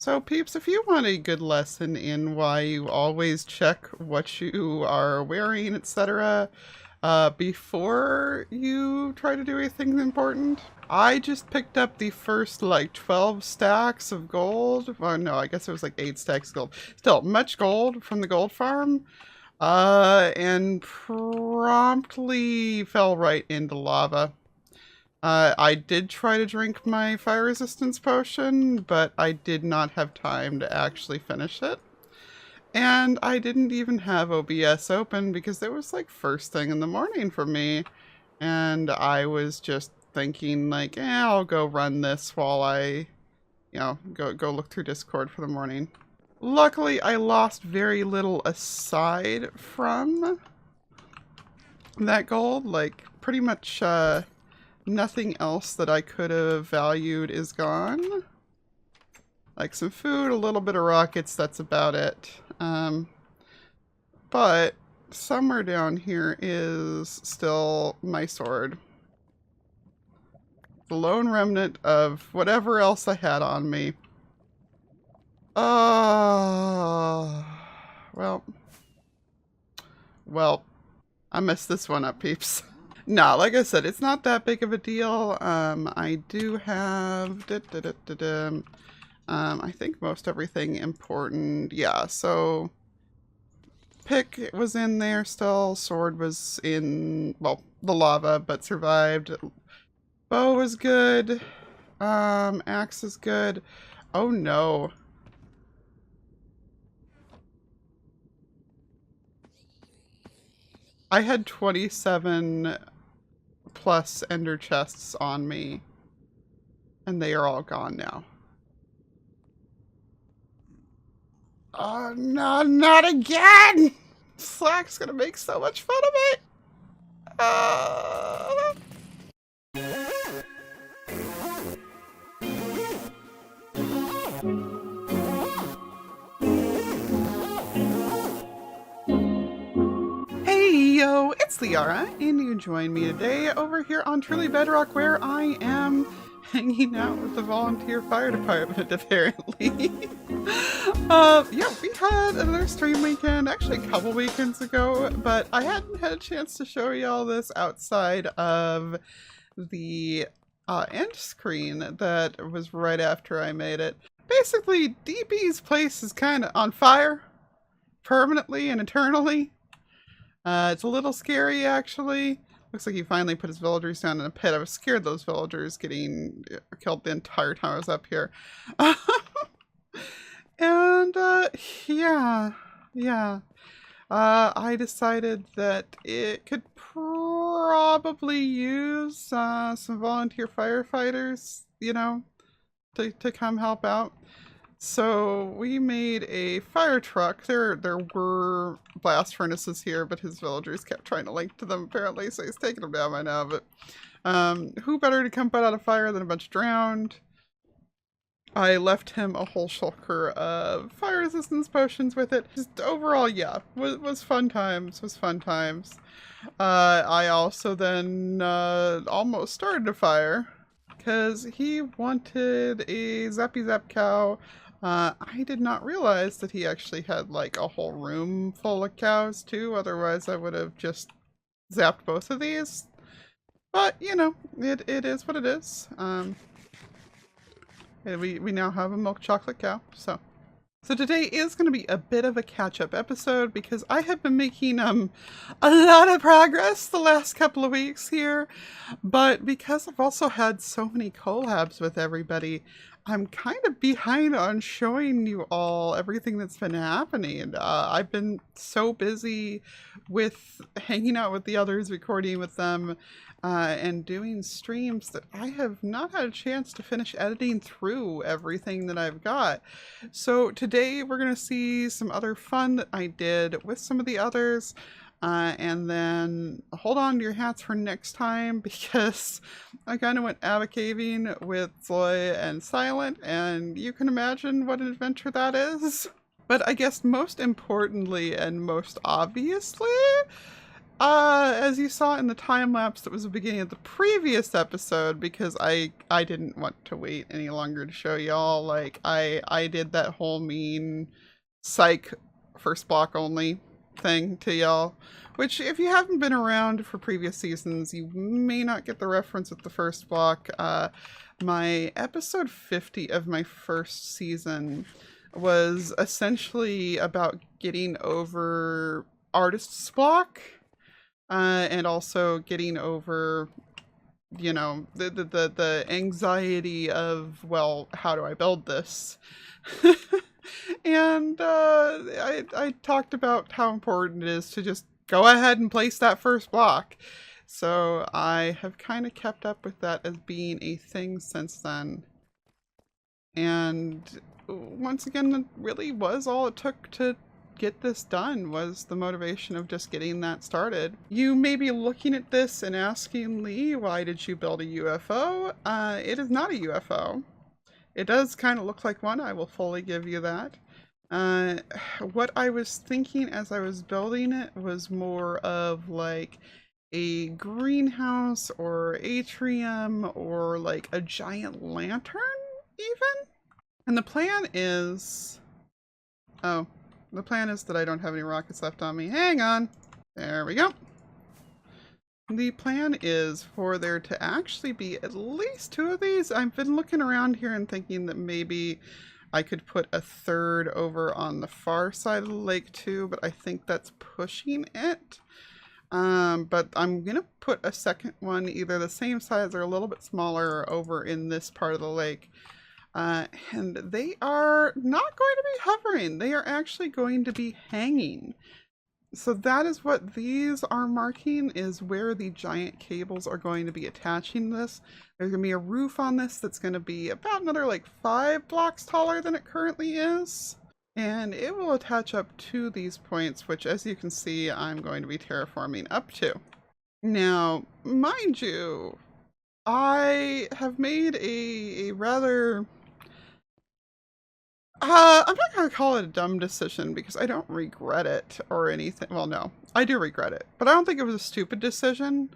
So peeps, if you want a good lesson in why you always check what you are wearing, etc., before you try to do anything important, I just picked up the first like 12 stacks of gold. Well, no, I guess it was like 8 stacks of gold. Still, much gold from the gold farm. And promptly fell right into lava. I did try to drink my fire resistance potion, but I did not have time to actually finish it. And I didn't even have OBS open because it was like first thing in the morning for me. And I was just thinking like, I'll go run this while I, go look through Discord for the morning. Luckily, I lost very little aside from that gold. Like, pretty much, nothing else that I could have valued is gone. Like some food, a little bit of rockets, that's about it. But somewhere down here is still my sword. The lone remnant of whatever else I had on me. Well, I messed this one up, peeps. No, like I said, it's not that big of a deal. I do have, I think most everything important. Yeah, so pick was in there still. Sword was in, well, the lava, but survived. Bow was good. Axe is good. Oh no. I had 27 plus ender chests on me, and they are all gone now. Oh no, not again! Slack's gonna make so much fun of it! Hey yo, it's Lyarrah, and you join me today over here on Truly Bedrock, where I am hanging out with the volunteer fire department, apparently. Yeah, we had another stream weekend, actually a couple weekends ago, but I hadn't had a chance to show you all this outside of the end screen that was right after I made it. Basically, DB's place is kind of on fire, permanently and eternally. It's a little scary, actually. Looks like he finally put his villagers down in a pit. I was scared those villagers getting killed the entire time I was up here. And, yeah. I decided that it could probably use some volunteer firefighters, to come help out. So we made a fire truck. There were blast furnaces here, but his villagers kept trying to link to them apparently, so he's taking them down by now. But who better to come put out a fire than a bunch drowned? I left him a whole shulker of fire resistance potions with it. Just overall, yeah, was fun times. I also then almost started a fire because he wanted a Zappy Zap cow. I did not realize that he actually had like a whole room full of cows too. Otherwise, I would have just zapped both of these. But it is what it is. We now have a milk chocolate cow. So today is going to be a bit of a catch-up episode because I have been making a lot of progress the last couple of weeks here, but because I've also had so many collabs with everybody, I'm kind of behind on showing you all everything that's been happening. I've been so busy with hanging out with the others, recording with them, and doing streams that I have not had a chance to finish editing through everything that I've got. So today we're going to see some other fun that I did with some of the others. And then hold on to your hats for next time because I kind of went avocaving with Zoe and Silent, and you can imagine what an adventure that is. But I guess most importantly and most obviously, As you saw in the time lapse that was the beginning of the previous episode, because I didn't want to wait any longer to show y'all, like, I did that whole mean psych first block only thing to y'all, which if you haven't been around for previous seasons, you may not get the reference with the first block. My episode 50 of my first season was essentially about getting over artist's block. And also getting over, you know, the anxiety of, well, how do I build this? And I talked about how important it is to just go ahead and place that first block. So I have kind of kept up with that as being a thing since then. And once again, that really was all it took to get this done, was the motivation of just getting that started. You may be looking at this and asking, Lee, why did you build a UFO? It is not a UFO. It does kind of look like one, I will fully give you that. What I was thinking as I was building it was more of like a greenhouse or atrium or like a giant lantern even. And the plan is... Oh. The plan is that I don't have any rockets left on me. Hang on. There we go. The plan is for there to actually be at least 2 of these. I've been looking around here and thinking that maybe I could put a third over on the far side of the lake too, but I think that's pushing it. But I'm going to put a second one, either the same size or a little bit smaller, over in this part of the lake. And they are not going to be hovering. They are actually going to be hanging. So that is what these are marking, is where the giant cables are going to be attaching this. There's going to be a roof on this that's going to be about another like 5 blocks taller than it currently is. And it will attach up to these points, which, as you can see, I'm going to be terraforming up to. Now, mind you, I have made a rather... I'm not going to call it a dumb decision because I don't regret it or anything. Well, no, I do regret it, but I don't think it was a stupid decision.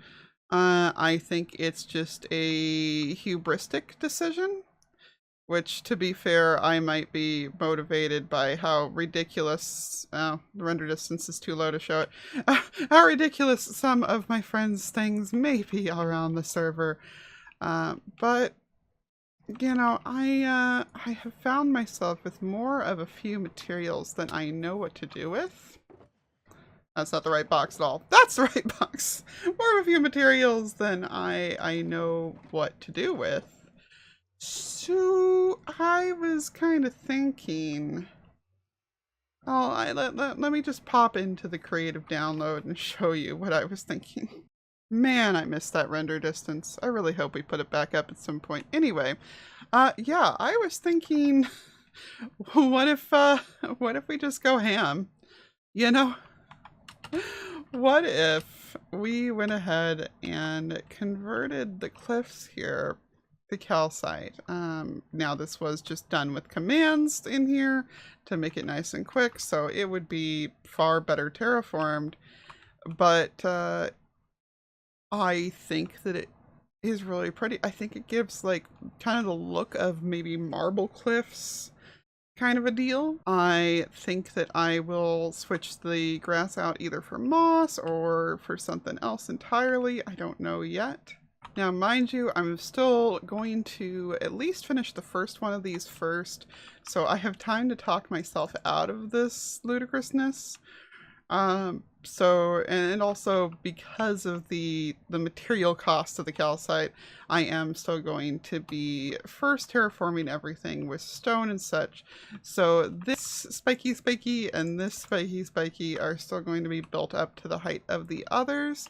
I think it's just a hubristic decision, which, to be fair, I might be motivated by how ridiculous, the render distance is too low to show it, how ridiculous some of my friends' things may be around the server. But you know, I have found myself with more of a few materials than I know what to do with. That's not the right box at all. That's the right box. More of a few materials than I know what to do with. So I was kind of thinking, oh, let me just pop into the creative download and show you what I was thinking. Man, I missed that render distance. I really hope we put it back up at some point. Anyway, yeah, I was thinking, what if we just go ham? You know? What if we went ahead and converted the cliffs here to calcite? Now this was just done with commands in here to make it nice and quick, so it would be far better terraformed, but I think that it is really pretty. I think it gives like kind of the look of maybe marble cliffs kind of a deal. I think that I will switch the grass out either for moss or for something else entirely. I don't know yet. Now, mind you, I'm still going to at least finish the first one of these first, so I have time to talk myself out of this ludicrousness. And also because of the material cost of the calcite, I am still going to be first terraforming everything with stone and such. So this spiky and this spiky are still going to be built up to the height of the others,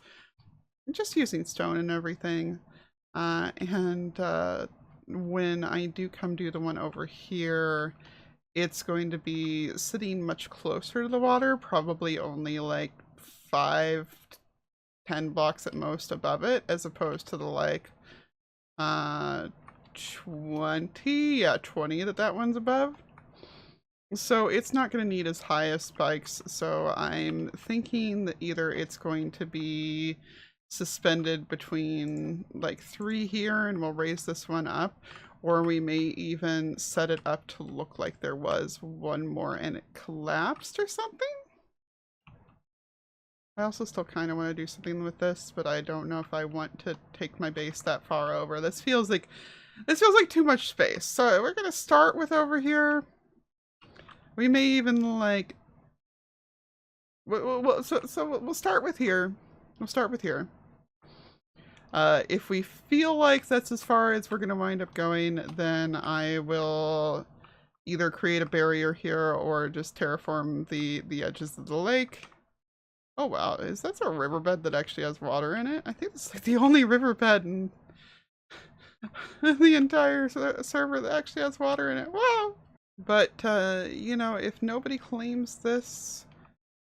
just using stone and everything. When I do come do the one over here, it's going to be sitting much closer to the water, probably only like 5 to 10 blocks at most above it, as opposed to the like 20 that one's above. So it's not going to need as high of spikes, so I'm thinking that either it's going to be suspended between like 3 here and we'll raise this one up, or we may even set it up to look like there was one more and it collapsed or something. I also still kind of want to do something with this, but I don't know if I want to take my base that far over. This feels like too much space. So we're going to start with over here. We may even like, so we'll start with here. We'll start with here. If we feel like that's as far as we're going to wind up going, then I will either create a barrier here or just terraform the edges of the lake. Oh wow, that's a riverbed that actually has water in it? I think it's like the only riverbed in the entire server that actually has water in it. Wow! But, you know, if nobody claims this,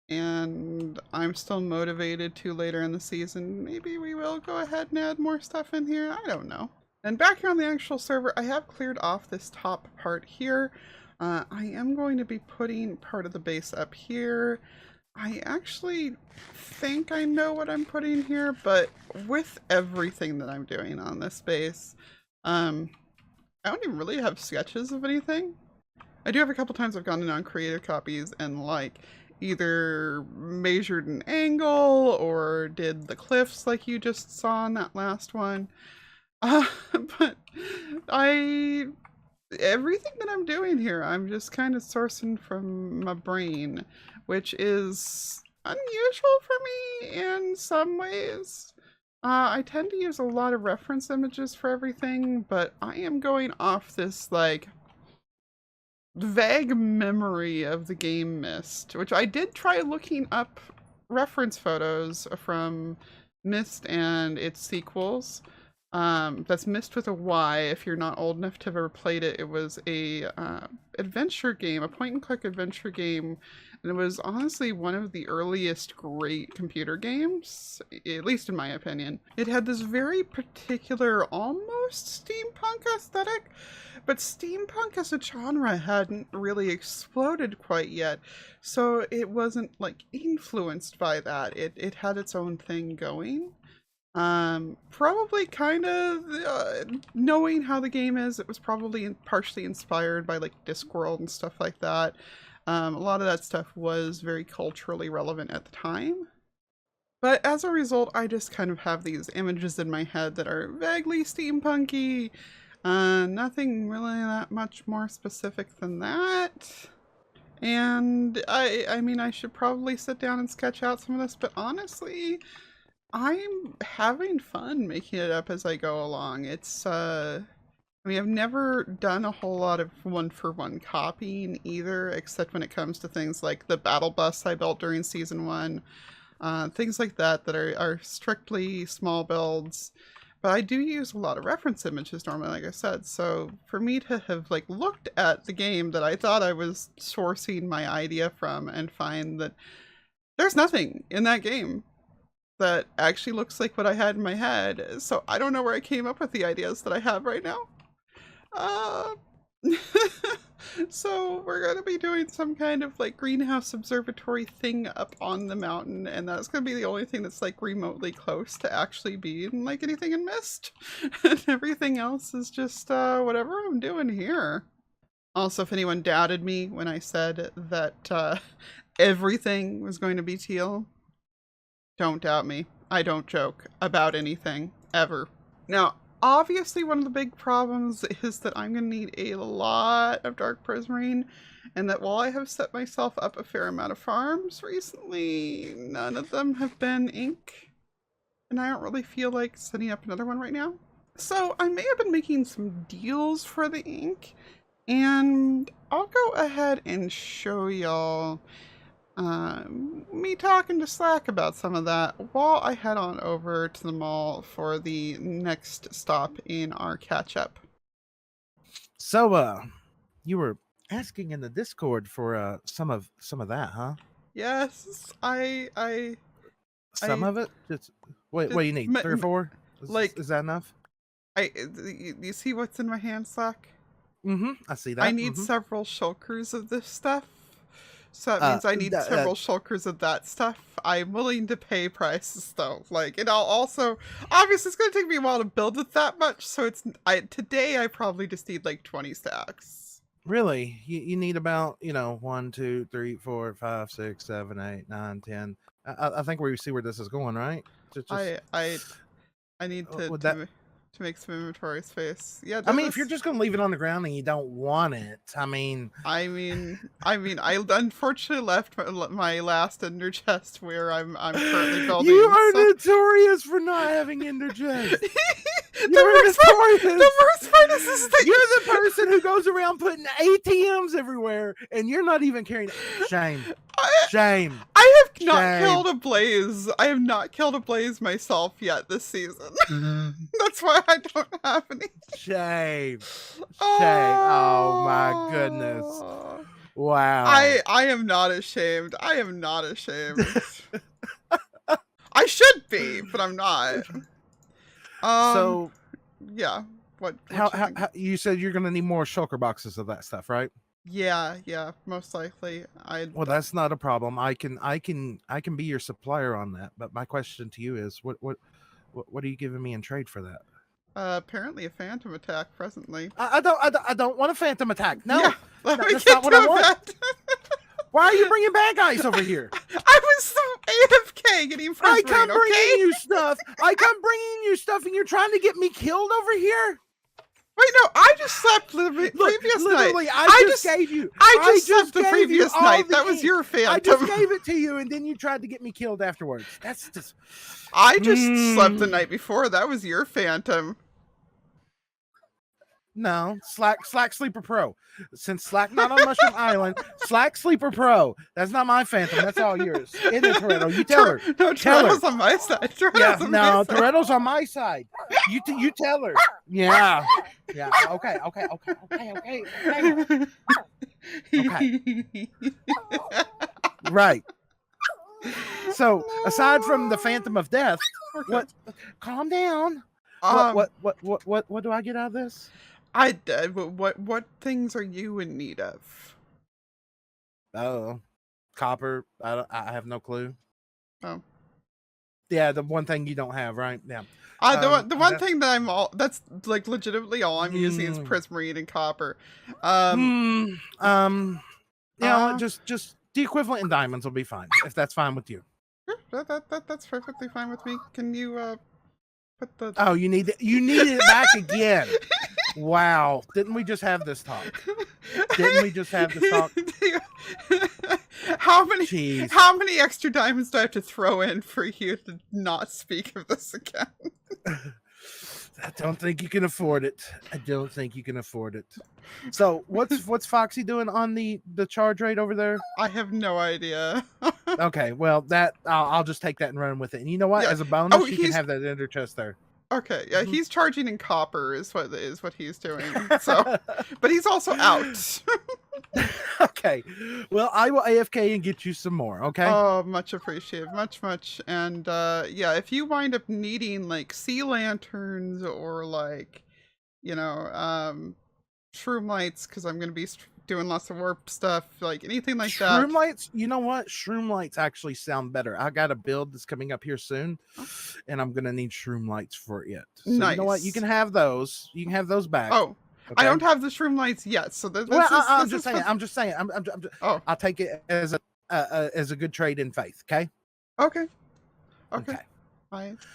and I'm still motivated to later in the season, maybe we will go ahead and add more stuff in here. I don't know. And back here on the actual server, I have cleared off this top part here. I am going to be putting part of the base up here. I actually think I know what I'm putting here, but with everything that I'm doing on this base, I don't even really have sketches of anything. I do have a couple times I've gone in on creative copies and like either measured an angle or did the cliffs like you just saw in that last one. But everything that I'm doing here, I'm just kind of sourcing from my brain, which is unusual for me in some ways. I tend to use a lot of reference images for everything, but I am going off this like vague memory of the game Myst, which I did try looking up reference photos from Myst and its sequels. That's Myst with a Y. If you're not old enough to have ever played it, it was a adventure game, a point-and-click adventure game, and it was honestly one of the earliest great computer games, at least in my opinion. It had this very particular, almost steampunk aesthetic, but steampunk as a genre hadn't really exploded quite yet, so it wasn't like influenced by that. It had its own thing going. Probably kind of knowing how the game is, it was probably partially inspired by like Discworld and stuff like that. A lot of that stuff was very culturally relevant at the time. But as a result, I just kind of have these images in my head that are vaguely steampunky. Nothing really that much more specific than that. And I mean, I should probably sit down and sketch out some of this, but honestly, I'm having fun making it up as I go along. It's, I mean, I've never done a whole lot of one-for-one copying either, except when it comes to things like the battle bus I built during season 1. Things like that are strictly small builds. But I do use a lot of reference images normally, like I said. So for me to have like looked at the game that I thought I was sourcing my idea from and find that there's nothing in that game that actually looks like what I had in my head. So I don't know where I came up with the ideas that I have right now. So we're going to be doing some kind of like greenhouse observatory thing up on the mountain, and that's going to be the only thing that's like remotely close to actually being like anything in Myst. And everything else is just whatever I'm doing here. Also, if anyone doubted me when I said that everything was going to be teal, don't doubt me. I don't joke about anything, ever. Now, obviously one of the big problems is that I'm going to need a lot of dark prismarine, and that while I have set myself up a fair amount of farms recently, none of them have been ink, and I don't really feel like setting up another one right now. So I may have been making some deals for the ink, and I'll go ahead and show y'all me talking to Slack about some of that while I head on over to the mall for the next stop in our catch-up. So, you were asking in the Discord for some of that, huh? Yes, Some of it? Just wait. What do you need? 3 or 4? Like, Is that enough? you see what's in my hand, Slack? I see I that. need several shulkers of this stuff. So that means I need several shulkers of that stuff. I'm willing to pay prices though. Like, and I'll also, obviously it's going to take me a while to build it that much. So today I probably just need like 20 stacks. Really? You need about, 1, 2, 3, 4, 5, 6, 7, 8, 9, 10. I think we see where this is going, right? I need to would that make some inventory space. Yeah, I mean, if you're just going to leave it on the ground and you don't want it, I mean, I unfortunately left my last ender chest where I'm currently building. You are notorious for not having ender chests. The worst part is that you're the person who goes around putting ATMs everywhere, and you're not even carrying. Shame. Shame. I have not killed a blaze. I have not killed a blaze myself yet this season. That's why I don't have any. Shame. Oh my goodness. Wow. I am not ashamed. I am not ashamed. I should be, but I'm not. So yeah. What how you said you're gonna need more shulker boxes of that stuff, right? Yeah, most likely. Well, that's not a problem. I can be your supplier on that. But my question to you is, what are you giving me in trade for that? Apparently a phantom attack presently. I don't want a phantom attack. No, yeah, that's not what I want. Why are you bringing bad guys over here? I was AFK getting frustrated. I come bringing you stuff. I come bringing you stuff, and you're trying to get me killed over here. Wait, no, I just slept the previous night. I just gave you. I just slept the previous night. That was your phantom. I just gave it to you, and then you tried to get me killed afterwards. That's just. I just slept the night before. That was your phantom. No, Slack Sleeper Pro. Since Slack not on Mushroom Island, Slack Sleeper Pro. That's not my phantom. That's all yours. It is Toretto. You tell her. No, Toretto's on my side. Toretto's on my side. You tell her. Yeah. Okay. Right. So aside from the Phantom of Death, what? Calm down. What do I get out of this? What things are you in need of? Oh, copper. I have no clue. Oh, yeah, the one thing you don't have, right? Yeah. The one thing that that's like legitimately all I'm using is prismarine and copper. Just the equivalent in diamonds will be fine if that's fine with you. Sure, that's perfectly fine with me. Can you put the? Oh, you need it back again. Wow. Didn't we just have this talk? How many extra diamonds do I have to throw in for you to not speak of this again? I don't think you can afford it. So what's Foxy doing on the charge rate over there? I have no idea. Okay, well that I'll just take that and run with it. And you know what? Yeah. As a bonus, you can have that ender chest there. Okay, yeah, he's charging in copper is what he's doing. So, but he's also out. Okay, well, I will AFK and get you some more. Okay. Oh, much appreciated, much. And yeah, if you wind up needing like sea lanterns or like, shroom lights, because I'm gonna be doing lots of warp stuff, like anything like that. Shroom lights, you know what? Shroom lights actually sound better. I got a build that's coming up here soon, and I'm gonna need shroom lights for it. So nice. You know what? You can have those. You can have those back. Oh, okay? I don't have the shroom lights yet, so I'm just saying. I'll take it as a good trade in faith. Okay. Okay. Okay. Okay.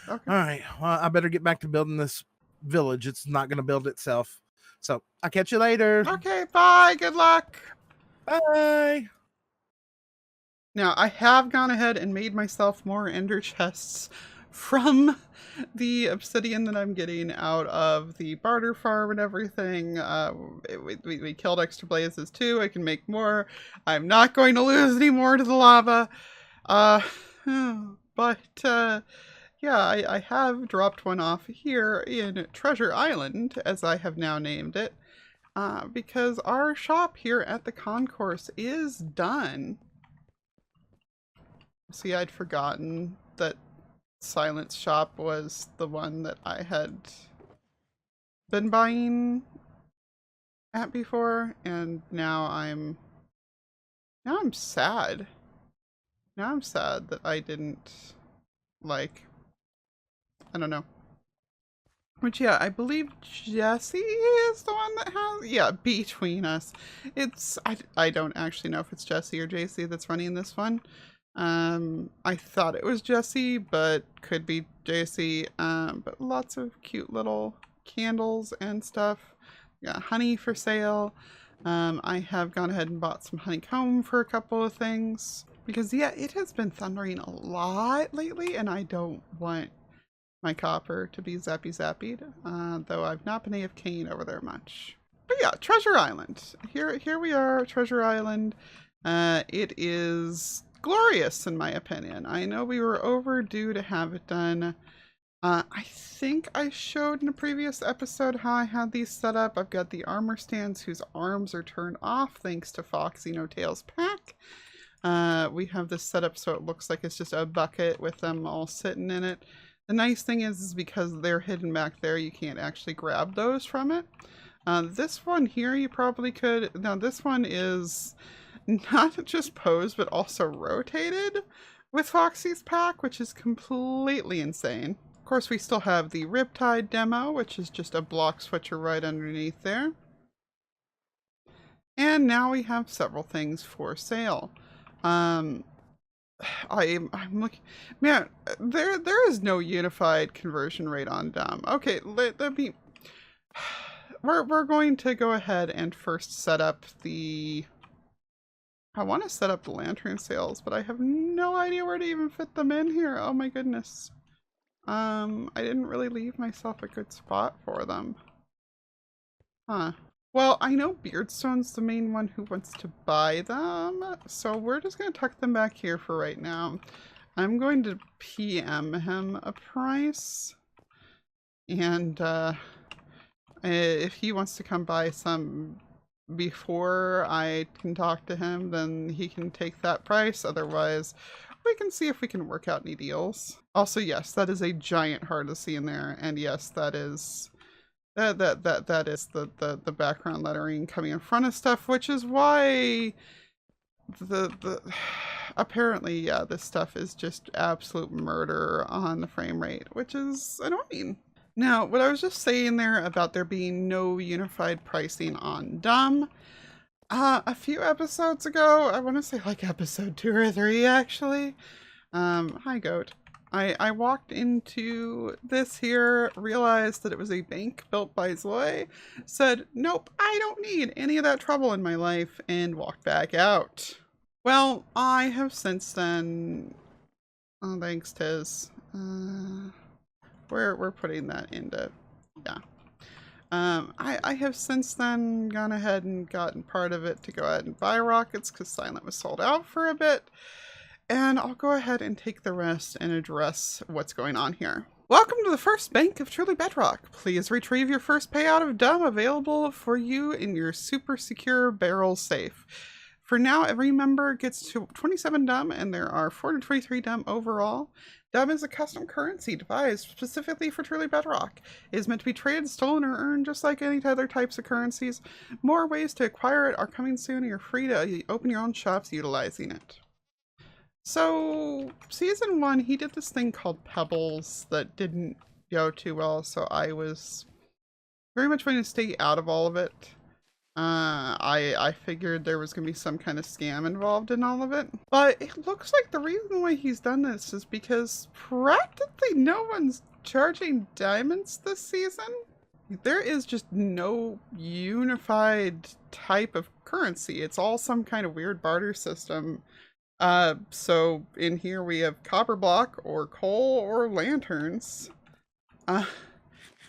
All right. Well, I better get back to building this village. It's not gonna build itself. So I'll catch you later. Okay, bye. Good luck. Bye. Now, I have gone ahead and made myself more ender chests from the obsidian that I'm getting out of the barter farm and everything. We killed extra blazes too. I can make more. I'm not going to lose any more to the lava. Yeah, I have dropped one off here in Treasure Island, as I have now named it, because our shop here at the concourse is done. See, I'd forgotten that Silence Shop was the one that I had been buying at before, and now I'm sad. Now I'm sad that I didn't, like, I don't know. Which, yeah, I believe Jesse is the one that has, yeah, between us. I don't actually know if it's Jesse or JC that's running this one. I thought it was Jesse, but could be JC. But lots of cute little candles and stuff. Got honey for sale. I have gone ahead and bought some honeycomb for a couple of things. Because, yeah, it has been thundering a lot lately, and I don't want my copper to be zappied, though I've not been AFKing over there much. But yeah, Treasure Island. Here we are, Treasure Island. It is glorious in my opinion. I know we were overdue to have it done. I think I showed in a previous episode how I had these set up. I've got the armor stands whose arms are turned off thanks to Foxy No Tail's pack. We have this set up so it looks like it's just a bucket with them all sitting in it. The nice thing is because they're hidden back there, you can't actually grab those from it. This one here, you probably could. Now, this one is not just posed, but also rotated with Foxy's pack, which is completely insane. Of course, we still have the Riptide demo, which is just a block switcher right underneath there. And now we have several things for sale. I'm looking, man, there is no unified conversion rate on dumb. Okay, let me, we're going to go ahead and first set up the, I want to set up the lantern sales, but I have no idea where to even fit them in here. Oh my goodness. I didn't really leave myself a good spot for them. Huh. Well, I know Beardstone's the main one who wants to buy them, so we're just going to tuck them back here for right now. I'm going to PM him a price, and if he wants to come buy some before I can talk to him, then he can take that price. Otherwise, we can see if we can work out any deals. Also, yes, that is a giant heart to see in there, and yes, that is... That is the background lettering coming in front of stuff, which is why the apparently, yeah, this stuff is just absolute murder on the frame rate, which is annoying. Now, what I was just saying there about there being no unified pricing on dumb, a few episodes ago, I want to say like episode 2 or 3 actually, hi goat. I walked into this here, realized that it was a bank built by Zoe, said, nope, I don't need any of that trouble in my life, and walked back out. Well, I have since then, oh, thanks Tiz, we're putting that into, yeah. I have since then gone ahead and gotten part of it to go ahead and buy rockets because Silent was sold out for a bit. And I'll go ahead and take the rest and address what's going on here. Welcome to the first bank of Truly Bedrock. Please retrieve your first payout of dumb available for you in your super secure barrel safe. For now, every member gets to 27 dumb, and there are 423 dumb overall. Dumb is a custom currency devised specifically for Truly Bedrock. It is meant to be traded, stolen, or earned just like any other types of currencies. More ways to acquire it are coming soon, and you're free to open your own shops utilizing it. So, season 1, he did this thing called Pebbles that didn't go too well, so I was very much going to stay out of all of it. I figured there was going to be some kind of scam involved in all of it. But it looks like the reason why he's done this is because practically no one's charging diamonds this season. There is just no unified type of currency. It's all some kind of weird barter system. So in here we have copper block or coal or lanterns,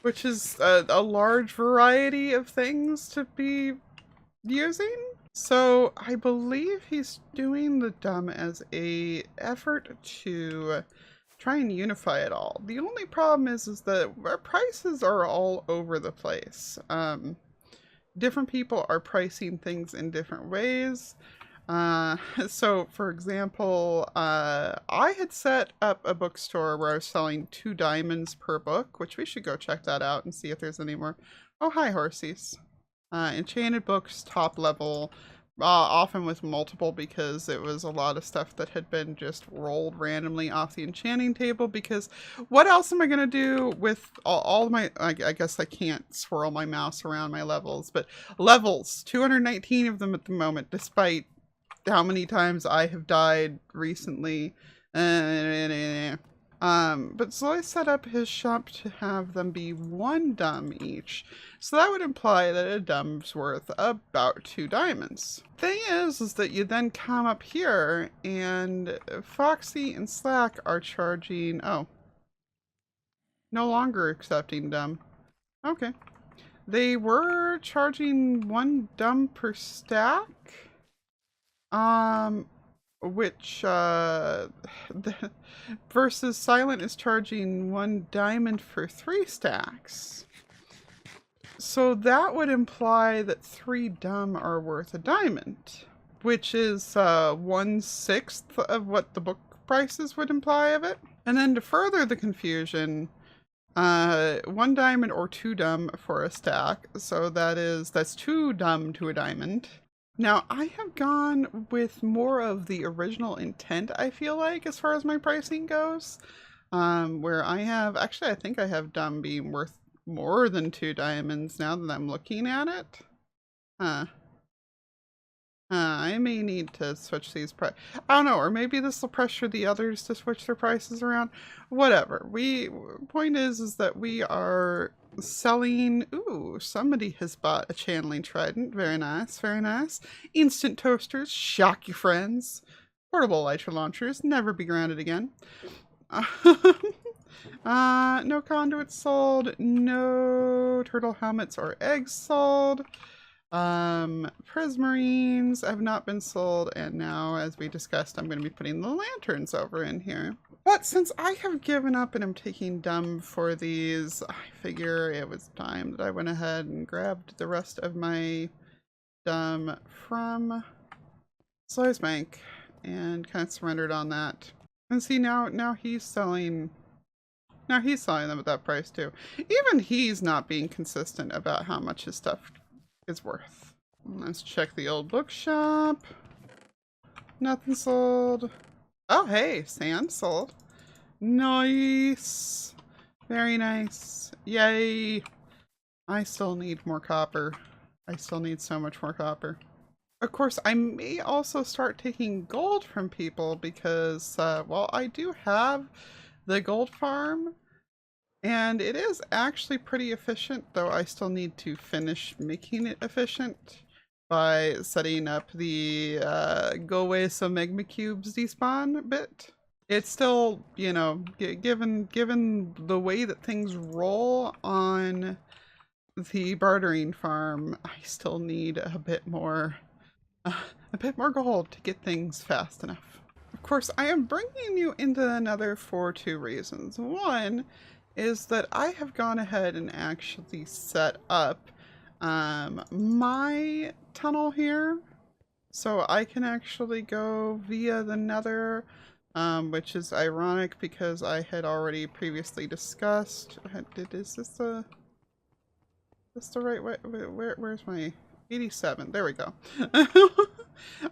which is a large variety of things to be using. So I believe he's doing the dumb as a effort to try and unify it all. The only problem is that our prices are all over the place. Different people are pricing things in different ways. So for example, I had set up a bookstore where I was selling 2 diamonds per book, which we should go check that out and see if there's any more. Oh, hi, horsies. Enchanted books, top level, often with multiple because it was a lot of stuff that had been just rolled randomly off the enchanting table. Because what else am I going to do with all my, I guess I can't swirl my mouse around my levels, but levels, 219 of them at the moment, despite how many times I have died recently. But Zoe set up his shop to have them be 1 dumb each. So that would imply that a dumb's worth about 2 diamonds. Thing is that you then come up here and Foxy and Slack are charging, oh, no longer accepting dumb. Okay. They were charging 1 dumb per stack. Which, versus Silent is charging 1 diamond for 3 stacks. So that would imply that 3 dumb are worth a diamond, which is 1/6 of what the book prices would imply of it. And then to further the confusion, 1 diamond or 2 dumb for a stack. So that's 2 dumb to a diamond. Now, I have gone with more of the original intent, I feel like, as far as my pricing goes. Where I think I have dumb being worth more than 2 diamonds now that I'm looking at it. I may need to switch these I don't know, or maybe this will pressure the others to switch their prices around. Whatever. Point is that we are selling. Ooh, somebody has bought a channeling trident. Very nice, very nice. Instant toasters, shock your friends. Portable elytra launchers, never be grounded again. No conduits sold. No turtle helmets or eggs sold. Prismarines have not been sold, and now, as we discussed, I'm going to be putting the lanterns over in here. But since I have given up and I'm taking dumb for these, I figure it was time that I went ahead and grabbed the rest of my dumb from Slice Bank and kind of surrendered on that. And see, now he's selling them at that price too. Even he's not being consistent about how much his stuff is worth. Let's check the old bookshop. Nothing sold. Oh, hey, sand sold. Nice. Very nice. Yay. I still need more copper. I still need so much more copper. Of course, I may also start taking gold from people because, well, I do have the gold farm. And it is actually pretty efficient, though I still need to finish making it efficient by setting up the go away some magma cubes despawn bit. It's still, you know, given the way that things roll on the bartering farm, I still need a bit more gold to get things fast enough. Of course, I am bringing you into the Nether for 2 reasons. One is that I have gone ahead and actually set up my tunnel here, so I can actually go via the Nether, which is ironic because I had already previously discussed. Is this the right way? Where's my 87? There we go.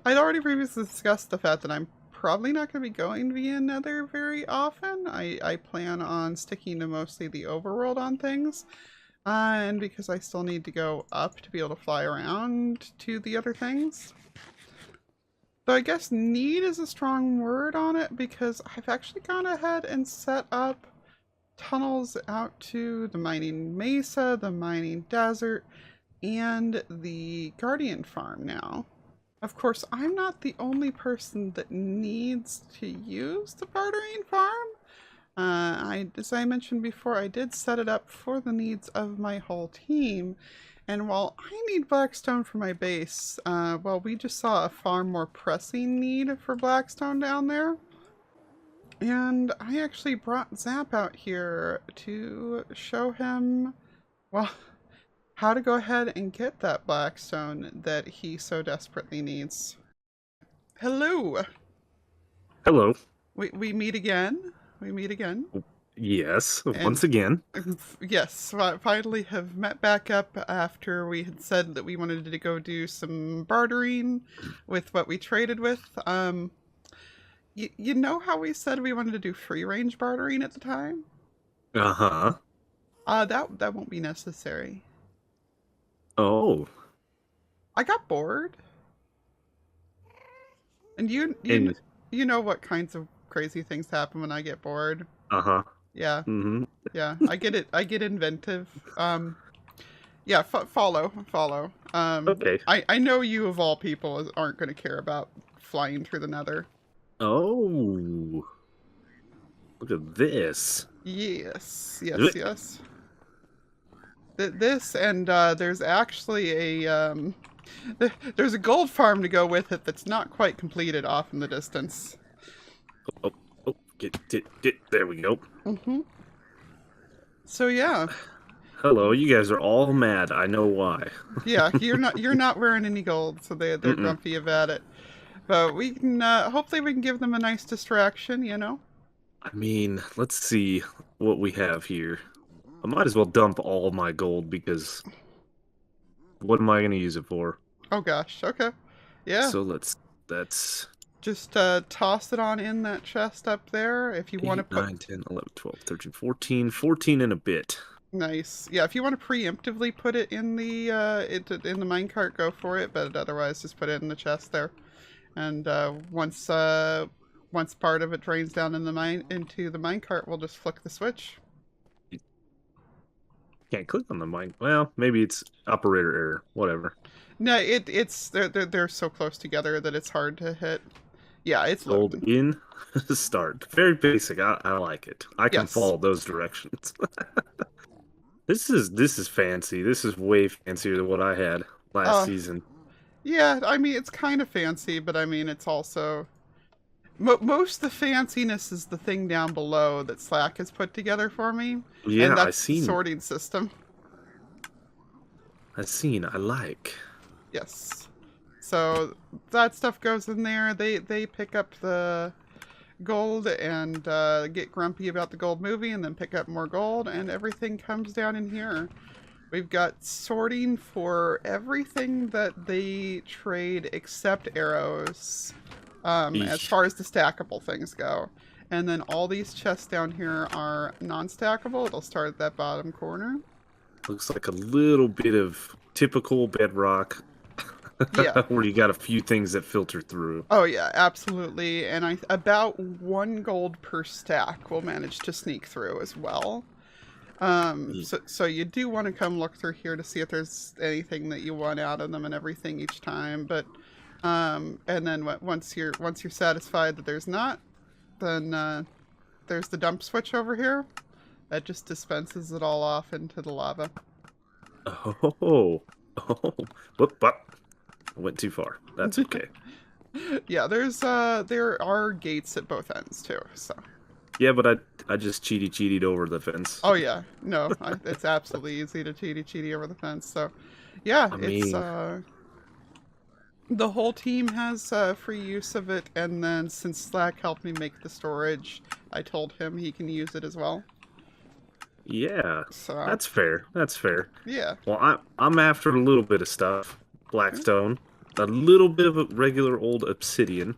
I'd already previously discussed the fact that I'm probably not going to be going via Nether very often. I plan on sticking to mostly the overworld on things. And because I still need to go up to be able to fly around to the other things. Though I guess need is a strong word on it because I've actually gone ahead and set up tunnels out to the mining mesa, the mining desert, and the guardian farm now. Of course, I'm not the only person that needs to use the bartering farm. As I mentioned before, I did set it up for the needs of my whole team. And while I need Blackstone for my base, well, we just saw a far more pressing need for Blackstone down there. And I actually brought Zap out here to show him, well, how to go ahead and get that Blackstone that he so desperately needs. Hello. Hello. We meet again. We meet again. Yes, And once again. yes, finally have met back up after we had said that we wanted to go do some bartering with what we traded with. You know how we said we wanted to do free range bartering at the time? Uh-huh. That won't be necessary. Oh, I got bored, and and you know what kinds of crazy things happen when I get bored. uh-huh. Yeah, Mm-hmm. yeah, I get it. I get inventive. Yeah, follow. Okay. I know you of all people aren't going to care about flying through the nether. Oh, look at this. Yes, yes, Ugh. yes. This and there's actually there's a gold farm to go with it that's not quite completed off in the distance. Oh, oh, get, there we go. Mm-hmm. So yeah, Hello, you guys are all mad. I know why. yeah, you're not wearing any gold, so they're Mm-mm. grumpy about it. But we can hopefully we can give them a nice distraction, you know. I mean, let's see what we have here. I might as well dump all my gold because what am I going to use it for? Oh gosh, okay, yeah. So that's Just toss it on in that chest up there if you want to 8, put 9, 10, 11, 12, 13, 14, 14 and a bit. nice. Yeah, if you want to preemptively put it in the minecart, go for it. But otherwise, just put it in the chest there. And once part of it drains down in the into the minecart, we'll just flick the switch. Can't click on the mine. Well, maybe it's operator error. Whatever. No, it's they're so close together that it's hard to hit. Yeah, it's Gold loading. in. Start. Very basic. I like it. I can Yes. follow those directions. This is fancy. This is way fancier than what I had last Uh, season. yeah. I mean, it's kind of fancy, but I mean, it's also most of the fanciness is the thing down below that Slack has put together for me, Yeah, and I that's the seen. sorting system. I seen. I like. Yes. So that stuff goes in there. They pick up the gold and get grumpy about the gold movie, and then pick up more gold, and everything comes down in here. We've got sorting for everything that they trade except arrows, as Eesh. far as the stackable things go. And then all these chests down here are non-stackable. It'll start at that bottom corner. Looks like a little bit of typical bedrock, Yeah. where you got a few things that filter through. Oh yeah, absolutely. And about 1 gold per stack will manage to sneak through as well. So you do want to come look through here to see if there's anything that you want out of them and everything each time. But and then once you're satisfied that there's not, then there's the dump switch over here that just dispenses it all off into the lava. Oh, oh, whoop, I went too far. That's okay. Yeah, there are gates at both ends too. So. Yeah, but I just cheated over the fence. Oh yeah, no, it's absolutely easy to cheaty over the fence. So, yeah, I it's mean, the whole team has free use of it, and then since Slack helped me make the storage, I told him he can use it as well. yeah, So that's fair. That's fair. yeah, Well, I'm after a little bit of stuff. Blackstone, a little bit of a regular old obsidian.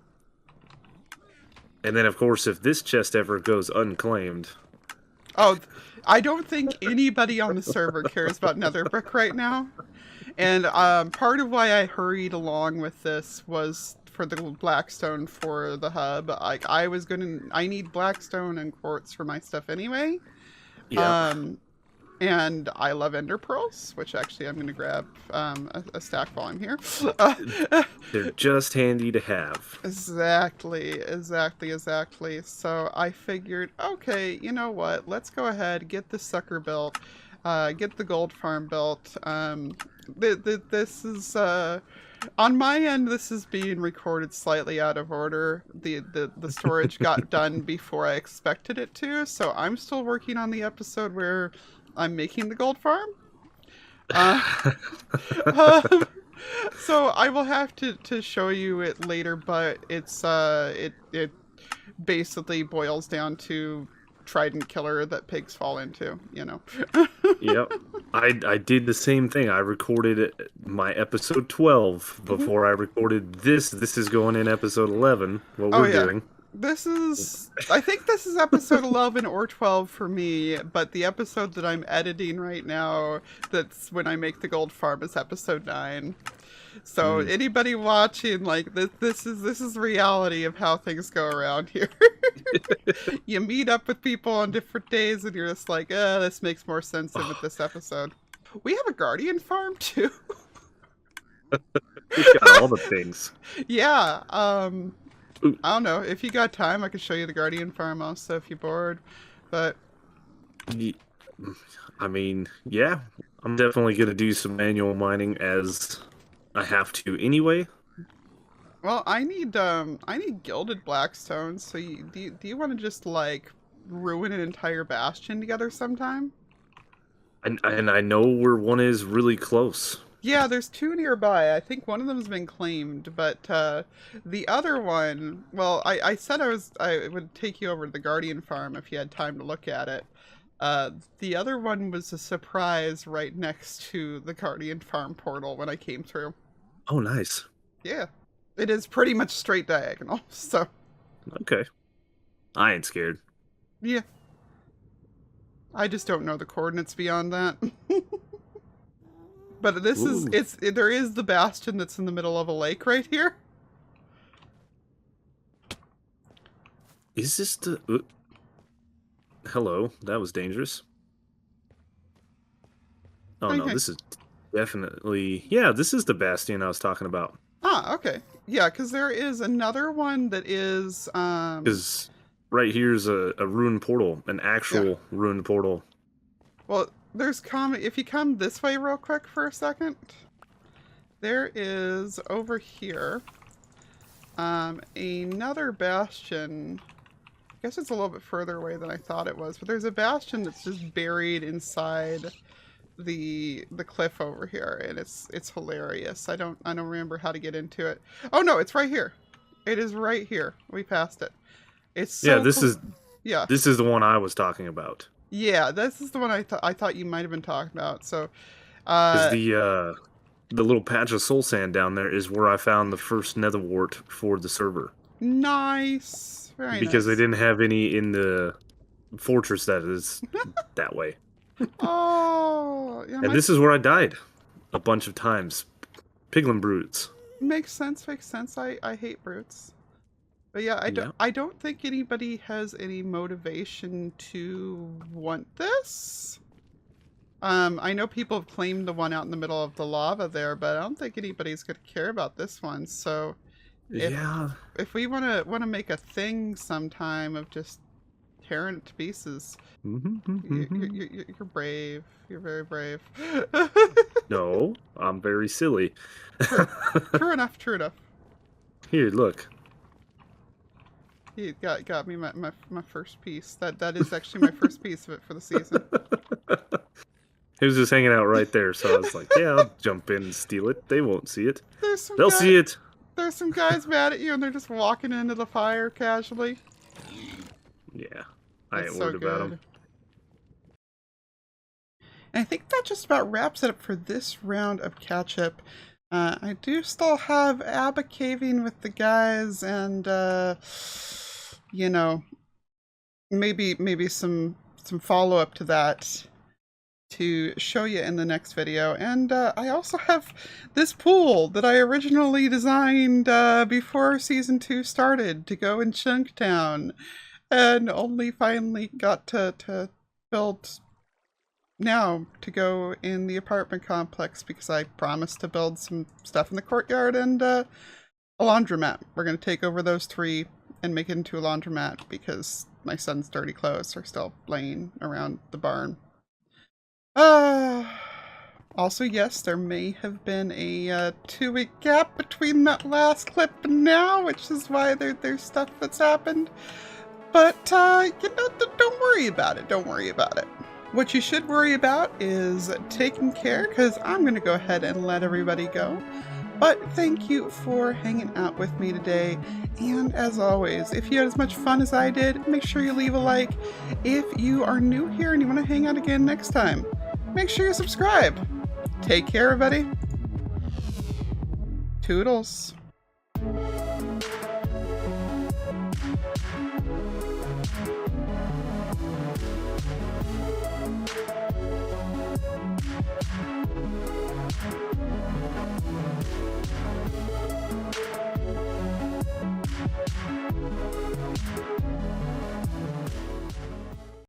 And then, of course, if this chest ever goes unclaimed, oh, I don't think anybody on the server cares about nether brick right now. And part of why I hurried along with this was for the blackstone for the hub. Like I need blackstone and quartz for my stuff anyway. yeah, And I love ender pearls, which actually I'm going to grab a stack while I'm here. they're just handy to have. Exactly. So I figured, okay, you know what? Let's go ahead, get this sucker built, get the gold farm built. This is on my end. This is being recorded slightly out of order. The storage got done before I expected it to, so I'm still working on the episode where I'm making the gold farm. So I will have to show you it later, but it's it basically boils down to trident killer that pigs fall into, you know. Yep. I did the same thing. I recorded my episode 12 before I recorded this. This is going in episode 11, what we're doing. I think this is episode 11 or 12 for me, but the episode that I'm editing right now, that's when I make the gold farm, is episode 9. So anybody watching, like, this is reality of how things go around here. You meet up with people on different days and you're just like, this makes more sense than with this episode. We have a guardian farm too. We've got all the things. Yeah. I don't know. If you got time, I could show you the guardian farm also if you're bored. But I mean, yeah. I'm definitely going to do some manual mining as I have to anyway. Well, I need gilded blackstone. So do you want to just like ruin an entire bastion together sometime? And I know where one is really close. Yeah, there's 2 nearby. I think one of them has been claimed, but the other one, well, I said I would take you over to the Guardian farm if you had time to look at it. The other one was a surprise right next to the Guardian farm portal when I came through. Oh, nice. Yeah. It is pretty much straight diagonal, so. Okay. I ain't scared. Yeah. I just don't know the coordinates beyond that. But this there is the bastion that's in the middle of a lake right here. Is this the... Hello, that was dangerous. Oh no, this is definitely... Yeah, this is the bastion I was talking about. Ah, okay. Yeah, because there is another one that is... Because right here's a ruined portal, an actual ruined portal. Well, if you come this way real quick for a second, there is over here another bastion. I guess it's a little bit further away than I thought it was, but there's a bastion that's just buried inside the cliff over here, and it's hilarious. I don't remember how to get into it. Oh no, it's right here. It is right here. We passed it. It's so this is the one I was talking about. Yeah, this is the one I thought you might have been talking about. So, the little patch of soul sand down there is where I found the first nether wart for the server. Nice, very nice. Because they didn't have any in the fortress that is that way. Oh, yeah. And this is where I died a bunch of times. Piglin brutes. Makes sense. Makes sense. I hate brutes. But yeah, I don't think anybody has any motivation to want this. I know people have claimed the one out in the middle of the lava there, but I don't think anybody's going to care about this one. So, if we want to make a thing sometime of just tearing it to pieces, you're brave. You're very brave. No, I'm very silly. True enough. True enough. Here, look. He got me my first piece. That is actually my first piece of it for the season. He was just hanging out right there, so I was like, yeah, I'll jump in and steal it. They won't see it. They'll see it. There's some guys mad at you, and they're just walking into the fire casually. Yeah, I ain't worried about them. And I think that just about wraps it up for this round of catch-up. I do still have Abba caving with the guys, and you know, maybe some follow-up to that to show you in the next video. And I also have this pool that I originally designed before season 2 started to go in Chunktown, and only finally got to build now to go in the apartment complex, because I promised to build some stuff in the courtyard and a laundromat. We're going to take over those 3 and make it into a laundromat, because my son's dirty clothes are still laying around the barn. Also, yes, there may have been a 2-week gap between that last clip and now, which is why there's stuff that's happened. But, you know, don't worry about it. Don't worry about it. What you should worry about is taking care, because I'm going to go ahead and let everybody go. But thank you for hanging out with me today. And as always, if you had as much fun as I did, make sure you leave a like. If you are new here and you want to hang out again next time, make sure you subscribe. Take care, everybody. Toodles.